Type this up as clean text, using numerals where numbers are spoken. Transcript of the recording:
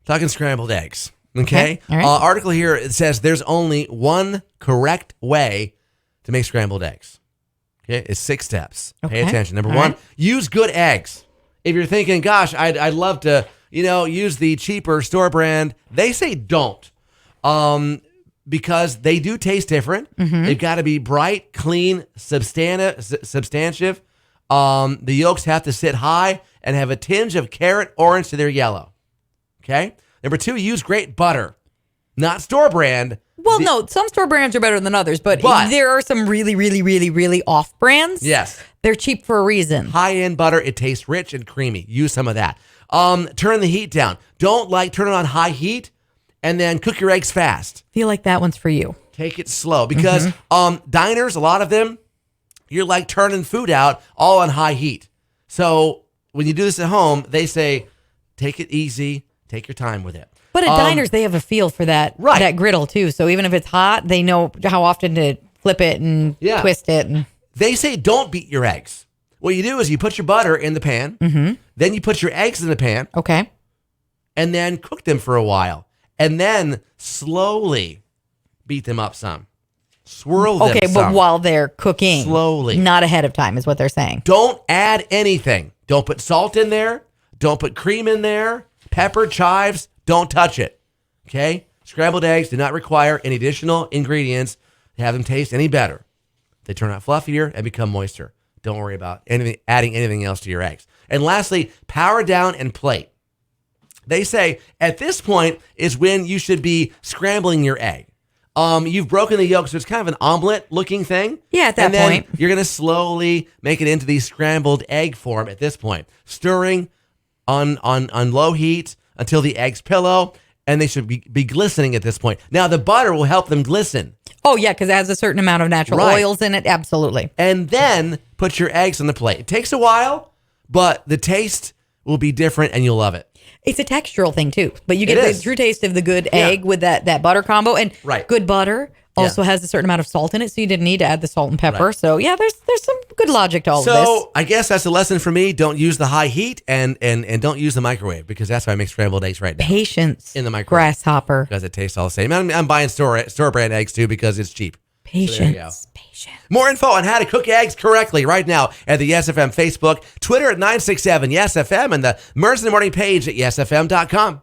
Talking scrambled eggs. Okay. All right. Article here, it says there's only one correct way to make scrambled eggs. Okay. It's 6 steps. Pay Okay. attention. Number All 1, right. use good eggs. If you're thinking, gosh, I'd love to, use the cheaper store brand, they say don't. Because they do taste different. Mm-hmm. They've got to be bright, clean, substantive. The yolks have to sit high and have a tinge of carrot orange to their yellow. Okay. Number 2, use great butter, not store brand. Well, no, some store brands are better than others, but there are some really, really, really, really off brands. Yes. They're cheap for a reason. High-end butter. It tastes rich and creamy. Use some of that. Turn the heat down. Don't turn it on high heat and then cook your eggs fast. Feel like that one's for you. Take it slow because diners, a lot of them, you're like turning food out all on high heat. So when you do this at home, they say, take it easy, take your time with it. But at diners, they have a feel for that griddle too. So even if it's hot, they know how often to flip it and twist it. And they say don't beat your eggs. What you do is you put your butter in the pan, then you put your eggs in the pan, okay, and then cook them for a while, and then slowly beat them up some. Swirl them okay, some. but while they're cooking, Slowly. not ahead of time is what they're saying. Don't add anything. Don't put salt in there. Don't put cream in there. Pepper, chives, don't touch it. Okay? Scrambled eggs do not require any additional ingredients to have them taste any better. They turn out fluffier and become moister. Don't worry about adding anything else to your eggs. And lastly, power down and plate. They say at this point is when you should be scrambling your egg. You've broken the yolk, so it's kind of an omelet looking thing. Yeah, at that and then point. You're going to slowly make it into the scrambled egg form at this point. Stirring on low heat until the eggs pillow, and they should be glistening at this point. Now, the butter will help them glisten. Oh, yeah, because it has a certain amount of natural oils in it. Absolutely. And then put your eggs on the plate. It takes a while, but the taste will be different, and you'll love it. It's a textural thing, too. But you get the true taste of the good egg with that butter combo. And good butter also has a certain amount of salt in it, so you didn't need to add the salt and pepper. Right. So, yeah, there's some good logic to all of this. So, I guess that's a lesson for me. Don't use the high heat and don't use the microwave, because that's why I make scrambled eggs right now. Patience. In the microwave. Grasshopper. Because it tastes all the same. I'm buying store brand eggs, too, because it's cheap. Patience. So more info on how to cook eggs correctly right now at the Yes FM Facebook, Twitter at 967 Yes FM, and the Merz in the Morning page at yesfm.com.